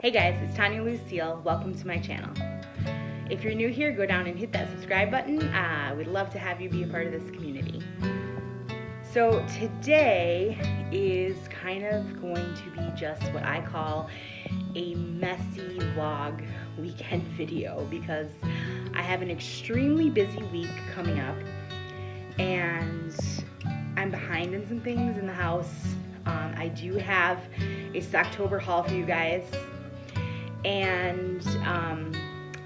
Hey guys, it's Tanya Lucille. Welcome to my channel. If you're new here, go down and hit that subscribe button. We'd love to have you be a part of this community. So today is kind of going to be just what I call a messy vlog weekend video because I have an extremely busy week coming up and I'm behind in some things in the house. I do have a Stock-tober haul for you guys and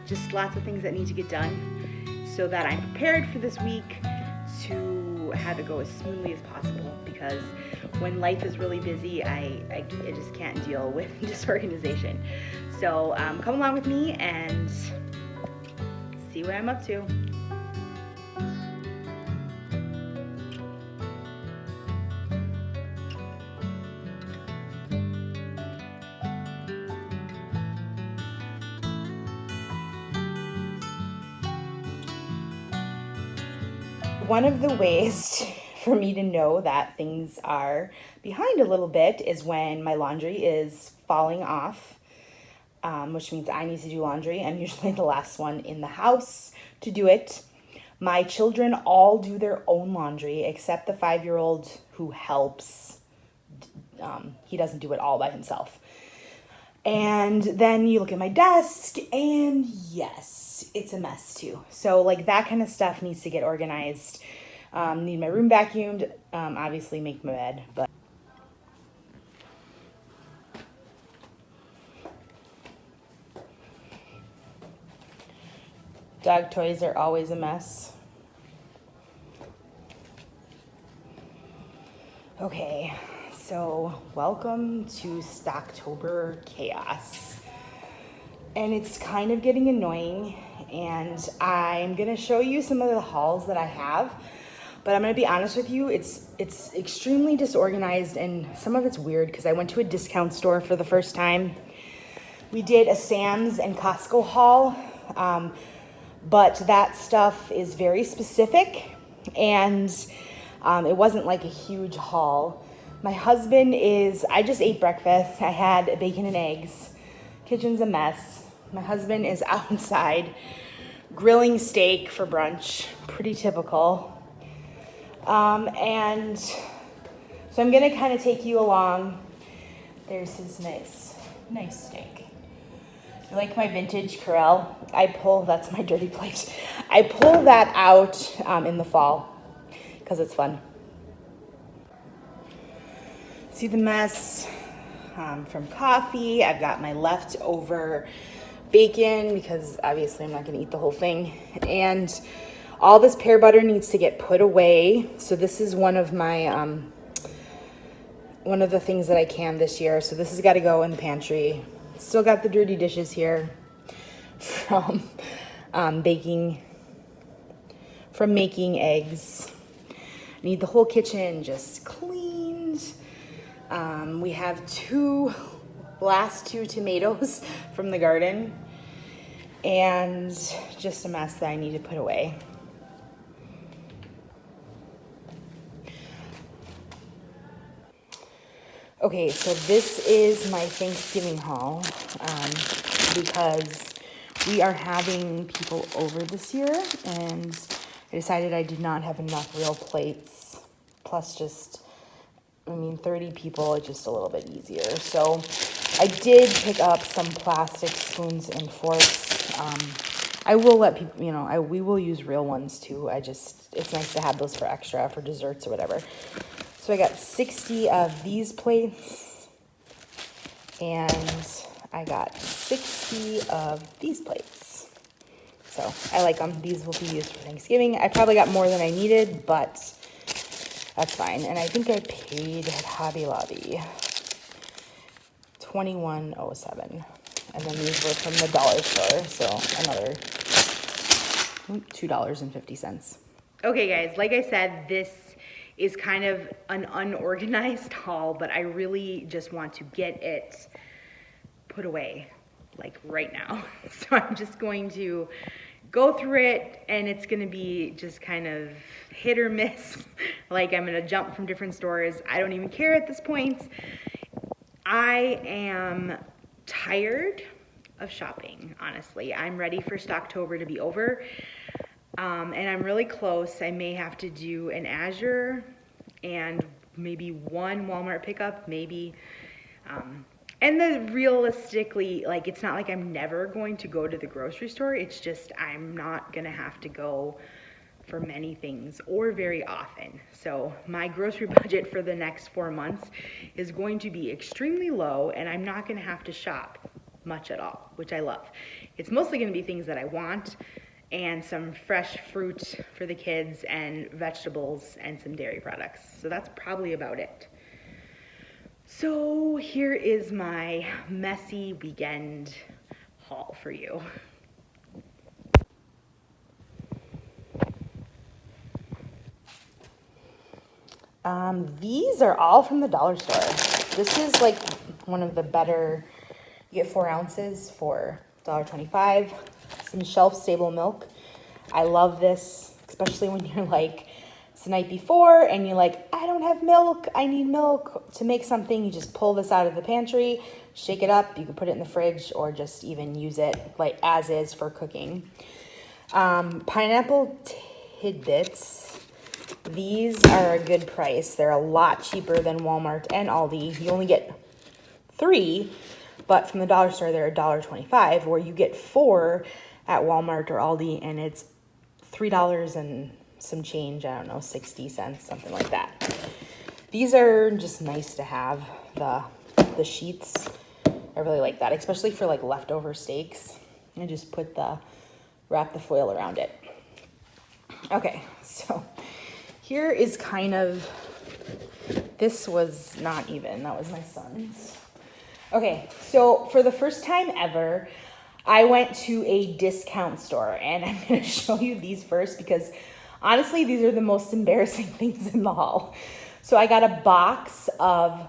just lots of things that need to get done so that I'm prepared for this week to have it go as smoothly as possible, because when life is really busy, I just can't deal with disorganization. So come along with me and see what I'm up to. One of the ways for me to know that things are behind a little bit is when my laundry is falling off, which means I need to do laundry. I'm usually the last one in the house to do it. My children all do their own laundry except the 5-year-old who helps. He doesn't do it all by himself. And then you look at my desk and yes, it's a mess too. So like that kind of stuff needs to get organized. Need my room vacuumed, obviously make my bed, but dog toys are always a mess. Okay, so welcome to Stock-tober chaos. And it's kind of getting annoying, and I'm gonna show you some of the hauls that I have, but I'm gonna be honest with you, it's extremely disorganized and some of it's weird because I went to a discount store for the first time. We did a Sam's and Costco haul, but that stuff is very specific and it wasn't like a huge haul. My husband I just ate breakfast. I had bacon and eggs. Kitchen's a mess. My husband is outside grilling steak for brunch. Pretty typical. And so I'm gonna kind of take you along. There's his nice steak. I like my vintage Corel. That's my dirty plate. I pull that out in the fall because it's fun. See the mess from coffee. I've got my leftover bacon because obviously I'm not gonna eat the whole thing. And all this pear butter needs to get put away. So this is one of my, one of the things that I canned this year. So this has got to go in the pantry. Still got the dirty dishes here from making eggs. Need the whole kitchen just cleaned. We have last two tomatoes from the garden and just a mess that I need to put away. Okay, so this is my Thanksgiving haul because we are having people over this year and I decided I did not have enough real plates, plus 30 people, it's just a little bit easier. So I did pick up some plastic spoons and forks. I will let people, we will use real ones too. It's nice to have those for extra, for desserts or whatever. So I got 60 of these plates and I got 60 of these plates. So I like them. These will be used for Thanksgiving. I probably got more than I needed, but that's fine. And I think I paid at Hobby Lobby $21.07. And then these were from the dollar store, so another $2.50. Okay guys, like I said, this is kind of an unorganized haul, but I really just want to get it put away, like right now. So I'm just going to go through it and it's gonna be just kind of hit or miss. Like I'm gonna jump from different stores. I don't even care at this point. I am tired of shopping, honestly. I'm ready for Stock-tober to be over, and I'm really close. I may have to do an Azure and maybe one Walmart pickup, maybe. And then realistically, like, it's not like I'm never going to go to the grocery store. It's just I'm not gonna have to go for many things or very often. So my grocery budget for the next 4 months is going to be extremely low, and I'm not gonna have to shop much at all, which I love. It's mostly gonna be things that I want and some fresh fruit for the kids and vegetables and some dairy products. So that's probably about it. So here is my messy weekend haul for you. These are all from the dollar store. This is like one of the better, you get 4 ounces for $1.25. Some shelf-stable milk. I love this, especially when you're like, it's the night before and you're like, I don't have milk, I need milk to make something. You just pull this out of the pantry, shake it up. You can put it in the fridge or just even use it like as is for cooking. Pineapple tidbits. These are a good price. They're a lot cheaper than Walmart and Aldi. You only get 3, but from the dollar store, they're $1.25, where you get 4 at Walmart or Aldi, and it's $3 and some change. I don't know, 60 cents, something like that. These are just nice to have, the sheets. I really like that, especially for like leftover steaks. I just wrap the foil around it. Okay, so here is kind of, this was not even, that was my son's. Okay, so for the first time ever, I went to a discount store, and I'm gonna show you these first because honestly, these are the most embarrassing things in the haul. So I got a box of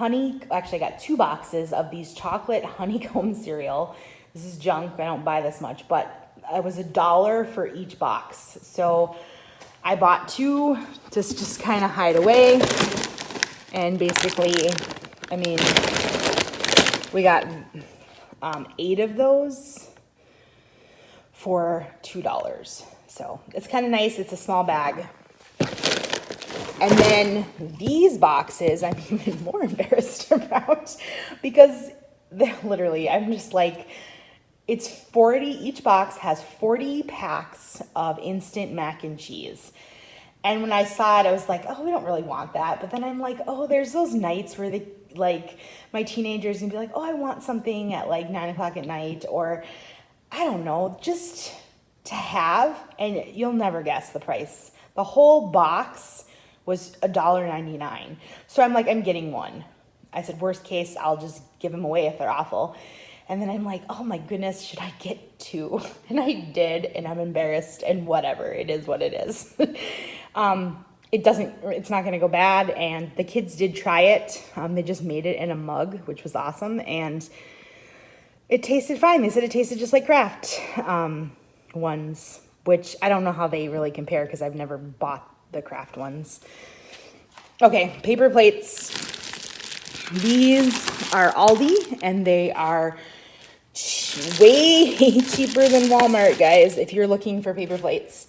actually I got 2 boxes of these chocolate honeycomb cereal. This is junk, I don't buy this much, but it was $1 for each box. So I bought 2 to just kind of hide away. And basically, I mean, we got 8 of those for $2. So it's kind of nice. It's a small bag. And then these boxes, I'm even more embarrassed about because literally, I'm just like, it's 40, each box has 40 packs of instant mac and cheese. And when I saw it, I was like, oh, we don't really want that. But then I'm like, oh, there's those nights where my teenagers can be like, oh, I want something at like 9 o'clock at night, or I don't know, just to have, and you'll never guess the price. The whole box was $1.99. So I'm like, I'm getting 1. I said, worst case, I'll just give them away if they're awful. And then I'm like, oh my goodness, should I get 2? And I did, and I'm embarrassed, and whatever, it is what it is. It's not gonna go bad, and the kids did try it. They just made it in a mug, which was awesome, and it tasted fine. They said it tasted just like Kraft ones, which I don't know how they really compare because I've never bought the Kraft ones. Okay, paper plates. These are Aldi, and they are way cheaper than Walmart, guys, if you're looking for paper plates.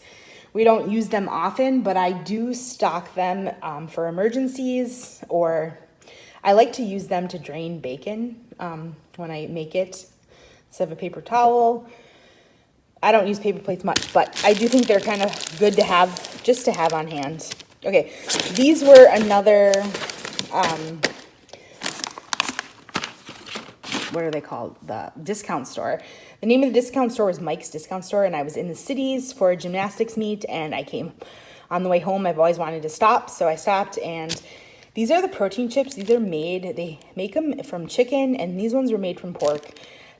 We don't use them often, but I do stock them for emergencies, or I like to use them to drain bacon when I make it instead of a paper towel. I don't use paper plates much, but I do think they're kind of good to have, just to have on hand. Okay, these were another, what are they called? The discount store. The name of the discount store was Mike's Discount Store, and I was in the cities for a gymnastics meet, and I came on the way home. I've always wanted to stop, so I stopped, and these are the protein chips. These are they make them from chicken, and these ones were made from pork.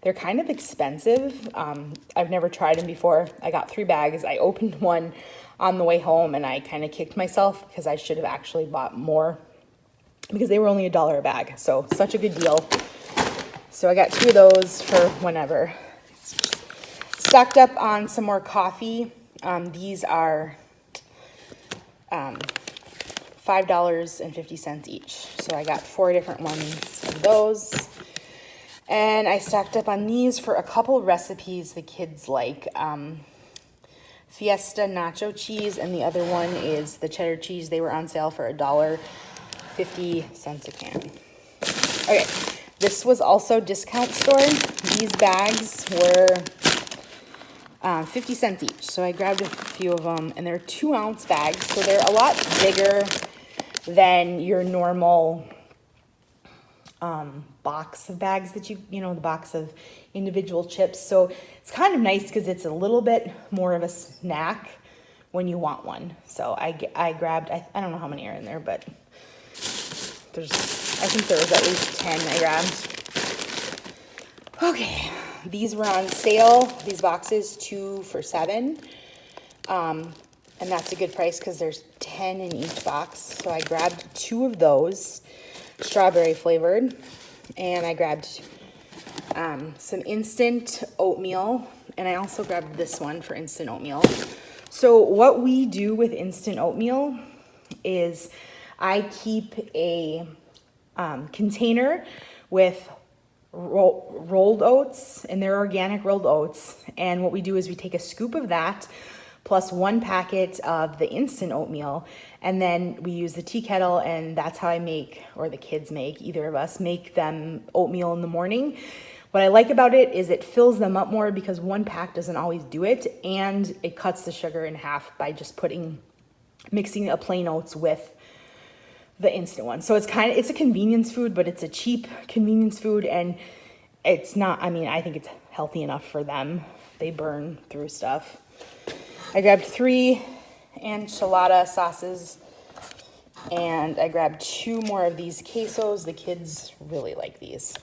They're kind of expensive. I've never tried them before. I got 3 bags. I opened one on the way home, and I kind of kicked myself because I should have actually bought more because they were only $1 a bag. So such a good deal. So I got 2 of those for whenever. Stocked up on some more coffee. These are $5.50 each. So I got 4 different ones of those. And I stocked up on these for a couple recipes the kids like. Fiesta nacho cheese, and the other one is the cheddar cheese. They were on sale for $1.50 a can. Okay, this was also discount store. These bags were 50 cents each, so I grabbed a few of them, and they're 2-ounce bags, so they're a lot bigger than your normal box of bags that you know, the box of individual chips. So it's kind of nice because it's a little bit more of a snack when you want one. So I grabbed, I don't know how many are in there, but I think there was at least 10 I grabbed. Okay, these were on sale, these boxes, 2 for $7. And that's a good price because there's 10 in each box. So I grabbed 2 of those, strawberry flavored, and I grabbed some instant oatmeal, and I also grabbed this one for instant oatmeal. So what we do with instant oatmeal is I keep a container with rolled oats, and they're organic rolled oats, and what we do is we take a scoop of that plus 1 packet of the instant oatmeal, and then we use the tea kettle, and that's how I make, or the kids make, either of us make them oatmeal in the morning. What I like about it is it fills them up more because 1 pack doesn't always do it, and it cuts the sugar in half by just mixing a plain oats with the instant one. So it's a convenience food, but it's a cheap convenience food, and it's not, I mean, I think it's healthy enough for them. They burn through stuff. I grabbed 3 enchilada sauces, and I grabbed 2 more of these quesos. The kids really like these.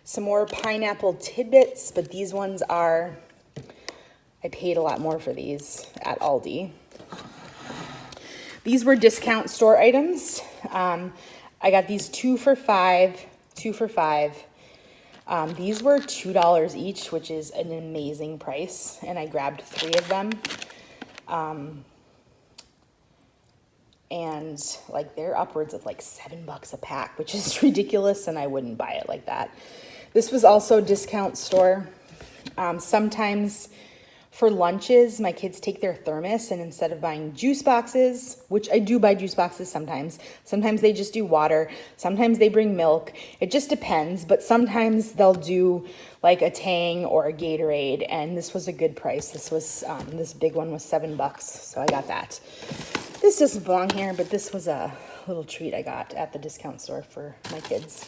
Some more pineapple tidbits, but these ones I paid a lot more for these at Aldi. These were discount store items. I got these 2 for $5. These were $2 each, which is an amazing price, and I grabbed 3 of them. And like they're upwards of like $7 a pack, which is ridiculous, and I wouldn't buy it like that. This was also discount store. Sometimes for lunches, my kids take their thermos, and instead of buying juice boxes, which I do buy juice boxes sometimes they just do water, sometimes they bring milk. It just depends, but sometimes they'll do like a Tang or a Gatorade, and this was a good price. This was this big one was $7, so I got that. This doesn't belong here, but this was a little treat I got at the discount store for my kids.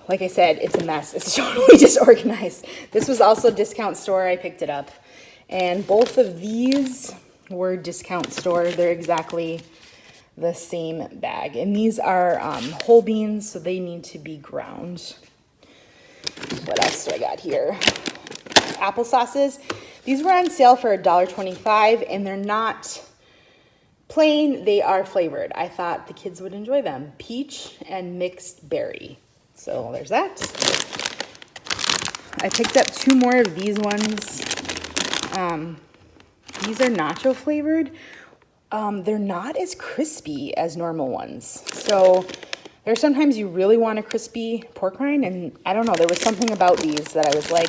Like I said, it's a mess. It's totally disorganized. This was also discount store. I picked it up. And both of these were discount store. They're exactly the same bag. And these are whole beans, so they need to be ground. What else do I got here? Applesauces. These were on sale for $1.25, and they're not plain. They are flavored. I thought the kids would enjoy them. Peach and mixed berry. So there's that. I picked up 2 more of these ones. These are nacho flavored. They're not as crispy as normal ones. So there's sometimes you really want a crispy pork rind, and I don't know, there was something about these that I was like,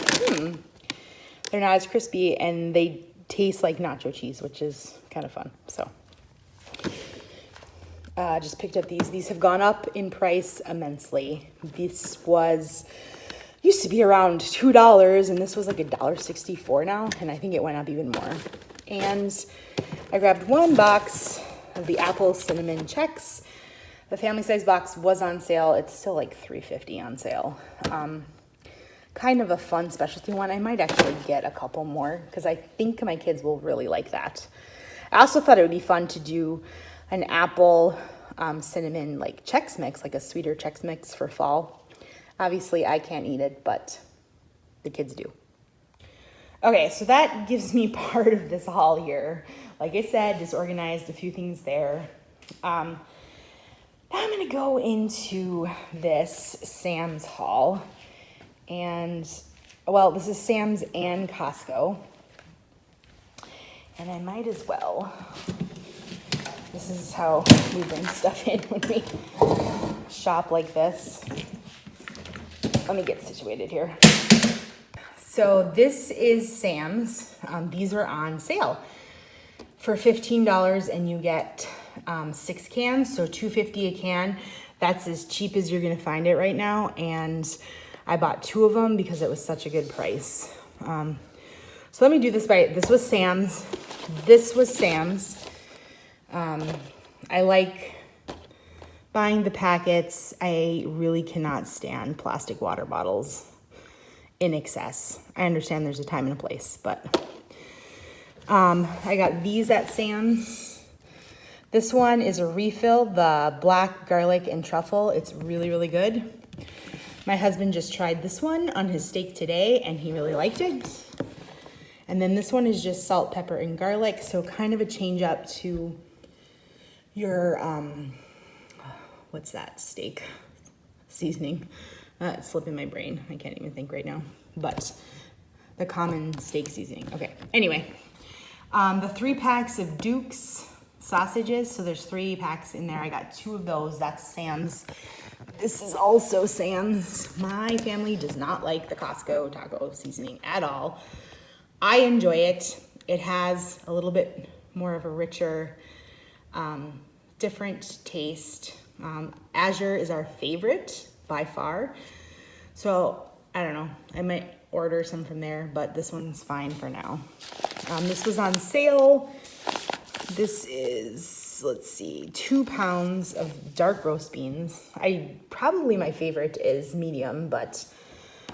they're not as crispy, and they taste like nacho cheese, which is kind of fun. So just picked up these. These have gone up in price immensely. This used to be around $2, and this was like $1.64 now, and I think it went up even more. And I grabbed 1 box of the apple cinnamon Chex. The family size box was on sale. It's still like $3.50 on sale. Kind of a fun specialty one. I might actually get a couple more because I think my kids will really like that. I also thought it would be fun to do an apple cinnamon like Chex Mix, like a sweeter Chex Mix for fall. Obviously, I can't eat it, but the kids do. Okay, so that gives me part of this haul here. Like I said, disorganized, a few things there. Now I'm going to go into this Sam's haul. And, well, this is Sam's and Costco. And I might as well. This is how we bring stuff in when we shop like this. let me get situated here. So this is Sam's. These are on sale for $15 and you get 6 cans, so $2.50 a can. That's as cheap as you're gonna find it right now. And I bought 2 of them because it was such a good price. So let me do this this was Sam's. This was Sam's. I like buying the packets. I really cannot stand plastic water bottles in excess. I understand there's a time and a place, but I got these at Sam's. This one is a refill, the black garlic and truffle. It's really, really good. My husband just tried this one on his steak today and he really liked it. And then this one is just salt, pepper, and garlic. So kind of a change up to your, what's that, steak seasoning? It's slipping my brain. I can't even think right now. But the common steak seasoning. Okay, anyway. The 3 packs of Duke's sausages. So there's 3 packs in there. I got 2 of those. That's Sam's. This is also Sam's. My family does not like the Costco taco seasoning at all. I enjoy it. It has a little bit more of a richer, different taste. Azure is our favorite by far. So I don't know, I might order some from there, but this one's fine for now. This was on sale. This is, let's see, 2 pounds of dark roast beans. Probably my favorite is medium, but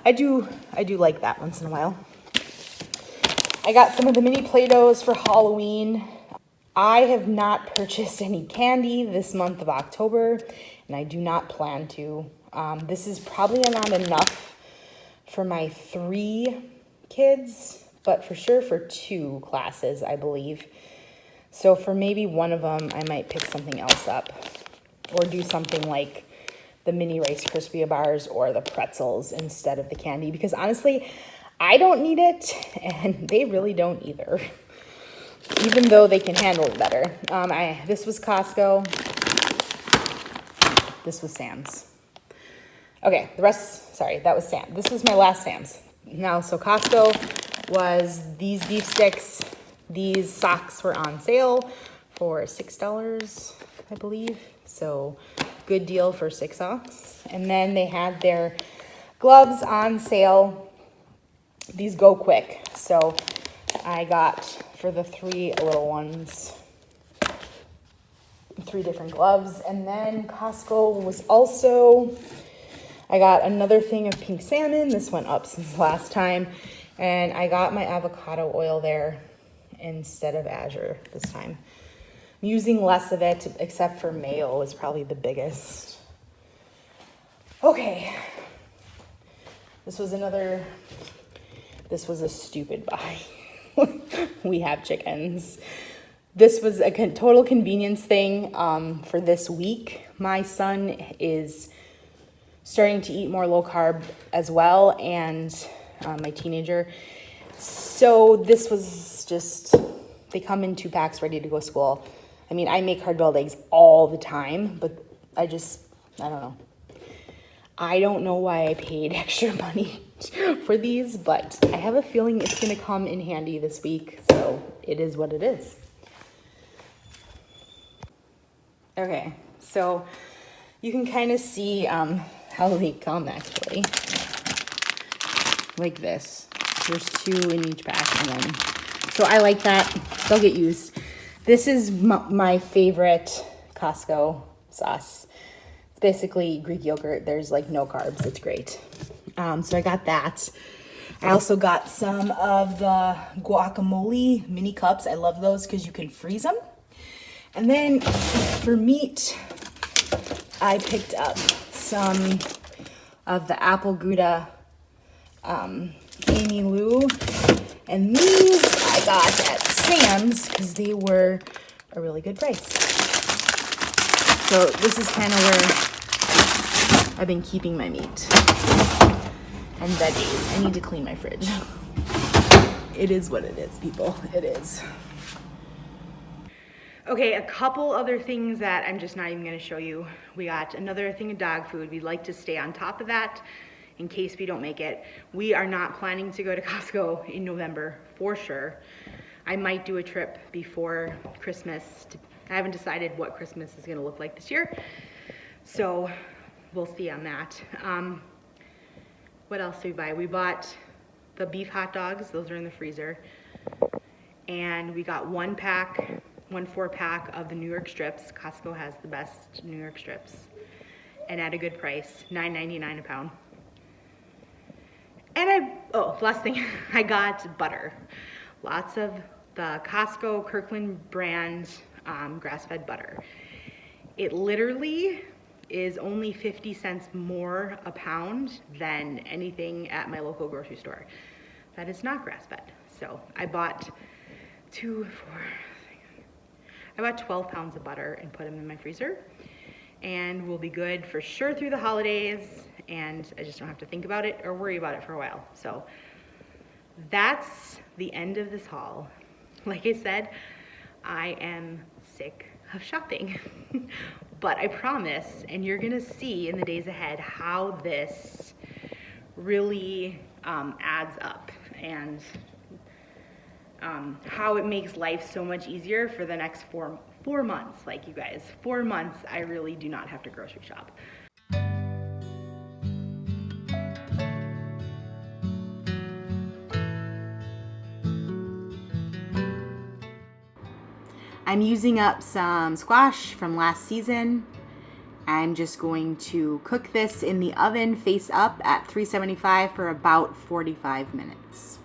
I do like that once in a while. I got some of the mini Play-Dohs for Halloween. I have not purchased any candy this month of October, and I do not plan to. This is probably not enough for my 3 kids, but for sure for 2 classes, I believe. So for maybe one of them, I might pick something else up or do something like the mini Rice Krispie bars or the pretzels instead of the candy, because honestly, I don't need it and they really don't either, even though they can handle it better. This was Costco. This was Sam's. Okay, the rest, sorry, that was Sam. This was my last Sam's. Now, so Costco was these beef sticks. These socks were on sale for $6, I believe. So good deal for 6 socks. And then they had their gloves on sale. These go quick. So I got for the 3 little ones 3 different gloves. And then Costco was also, I got another thing of pink salmon. This went up since last time. And I got my avocado oil there instead of Azure this time. I'm using less of it, except for mayo is probably the biggest. Okay. This was a stupid buy. We have chickens. This was a total convenience thing for this week. My son is starting to eat more low carb as well, and my teenager. So this was just, they come in 2 packs ready to go to school. I mean, I make hard-boiled eggs all the time, but I don't know. I don't know why I paid extra money for these, but I have a feeling it's going to come in handy this week, so it is what it is. Okay, so you can kind of see how they come, actually. Like this. There's 2 in each pack, and then, so I like that. They'll get used. This is my favorite Costco sauce. It's basically Greek yogurt. There's like no carbs. It's great. So I got that. I also got some of the guacamole mini cups. I love those because you can freeze them. And then for meat, I picked up some of the apple Gouda Amy Lou. And these I got at Sam's because they were a really good price. So this is kind of where I've been keeping my meat and veggies. I need to clean my fridge. It is what it is, people. It is. Okay, a couple other things that I'm just not even going to show you. We got another thing of dog food. We'd like to stay on top of that. in case we don't make it. We are not planning to go to Costco in November for sure. I might do a trip before Christmas. I haven't decided what Christmas is gonna look like this year, so we'll see on that. What else did we buy? We bought the beef hot dogs, those are in the freezer. And we got one 4-pack of the New York strips. Costco has the best New York strips. And at a good price, $9.99 a pound. And last thing, I got butter. Lots of the Costco Kirkland brand grass-fed butter. It literally is only 50 cents more a pound than anything at my local grocery store that is not grass-fed. So I bought 12 pounds of butter and put them in my freezer, and we'll be good for sure through the holidays, and I just don't have to think about it or worry about it for a while. So that's the end of this haul. Like I said, I am sick of shopping, but I promise, and you're gonna see in the days ahead how this really adds up, and how it makes life so much easier for the next four months. Like, you guys, 4 months I really do not have to grocery shop. I'm using up some squash from last season. I'm just going to cook this in the oven face up at 375 for about 45 minutes.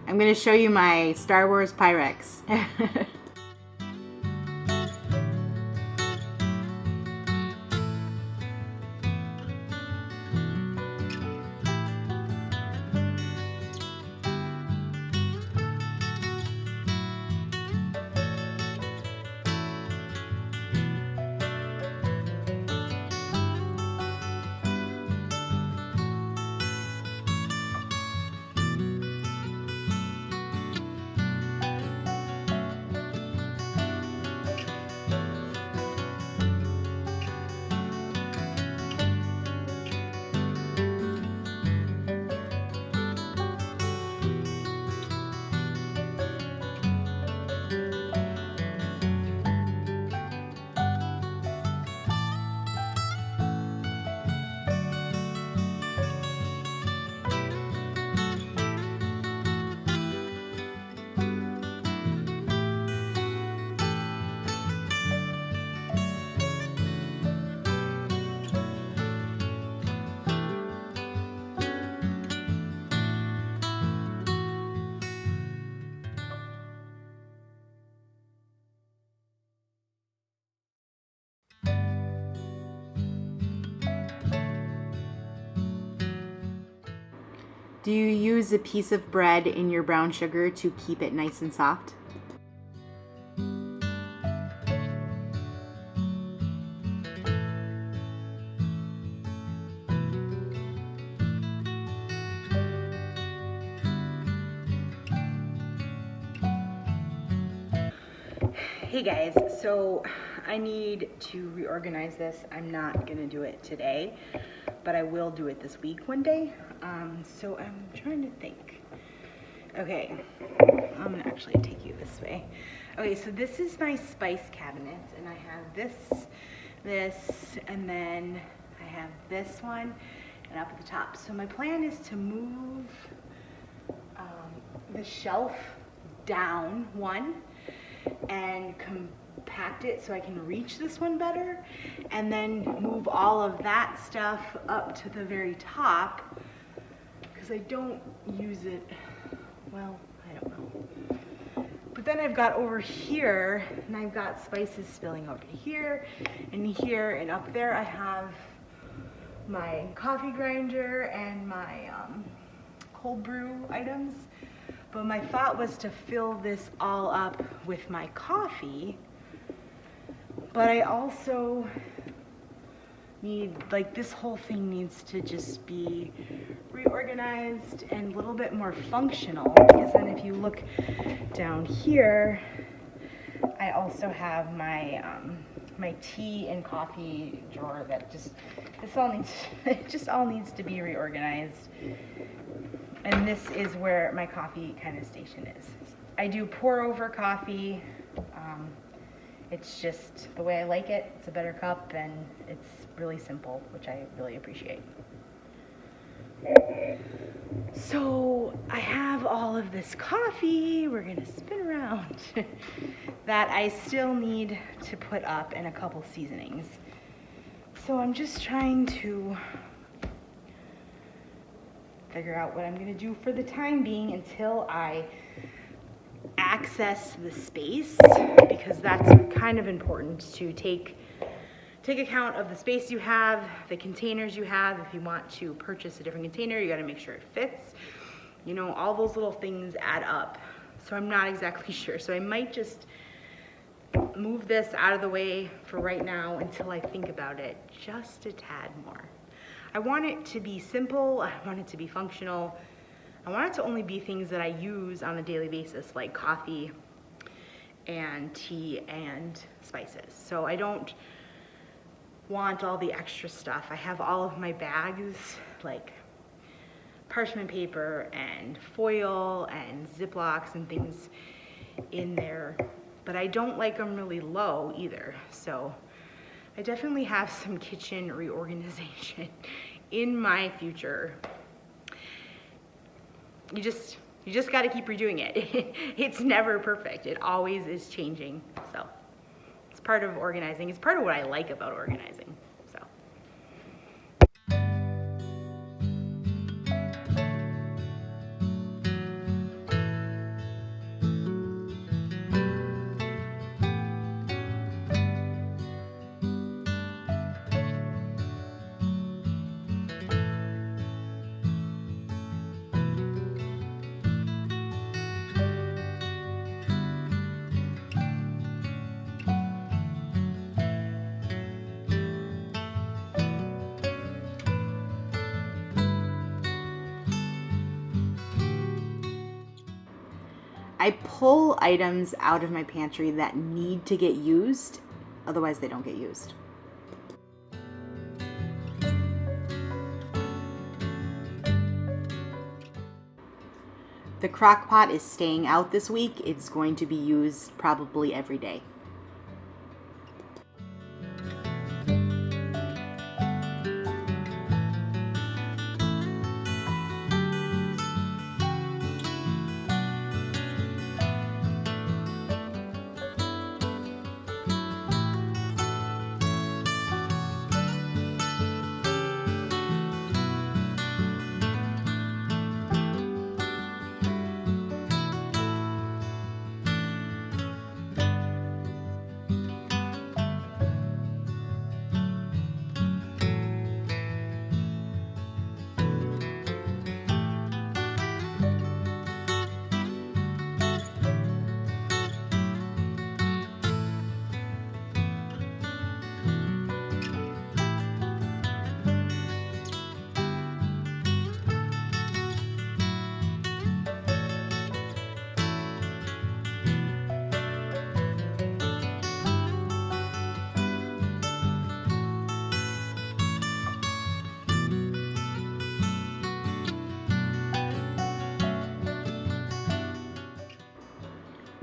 I'm going to show you my Star Wars Pyrex. Do you use a piece of bread in your brown sugar to keep it nice and soft? Hey guys, so I need to reorganize this. I'm not gonna do it today, but I will do it this week one day. So I'm trying to think. Okay, I'm gonna actually take you this way. Okay, so this is my spice cabinet, and I have this, and then I have this one, and up at the top. So my plan is to move the shelf down one and compact it so I can reach this one better, and then move all of that stuff up to the very top because I don't use it, well, I don't know. But then I've got over here, and I've got spices spilling over to here, and up there I have my coffee grinder and my cold brew items. But my thought was to fill this all up with my coffee, but I also need, like, this whole thing needs to just be reorganized and a little bit more functional, because then if you look down here, I also have my my tea and coffee drawer that it just all needs to be reorganized. And this is where my coffee kind of station is. I do pour over coffee. It's just the way I like it. It's a better cup, and it's really simple, which I really appreciate. So I have all of this coffee, we're gonna spin around, that I still need to put up, and a couple seasonings. So I'm just trying to figure out what I'm gonna do for the time being until I access the space, because that's kind of important to take account of the space you have, the containers you have. If you want to purchase a different container, you gotta make sure it fits. You know, all those little things add up. So I'm not exactly sure. So I might just move this out of the way for right now until I think about it just a tad more. I want it to be simple, I want it to be functional. I want it to only be things that I use on a daily basis, like coffee and tea and spices. So I don't want all the extra stuff. I have all of my bags, like parchment paper and foil and Ziplocs and things in there, but I don't like them really low either. So I definitely have some kitchen reorganization in my future. You just got to keep redoing it. It's never perfect. It always is changing. So it's part of organizing. It's part of what I like about organizing. So. I pull items out of my pantry that need to get used, otherwise they don't get used. The crock pot is staying out this week. It's going to be used probably every day.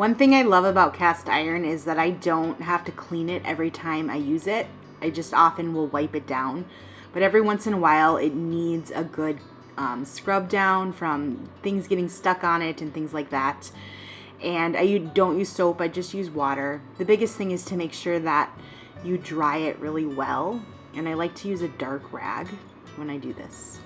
One thing I love about cast iron is that I don't have to clean it every time I use it. I just often will wipe it down. But every once in a while it needs a good scrub down from things getting stuck on it and things like that. And I don't use soap, I just use water. The biggest thing is to make sure that you dry it really well. And I like to use a dark rag when I do this.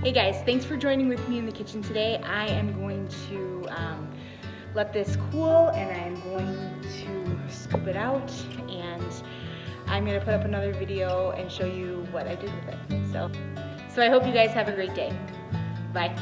Hey guys, thanks for joining with me in the kitchen today. I am going to let this cool and I'm going to scoop it out, and I'm going to put up another video and show you what I did with it. So I hope you guys have a great day. Bye.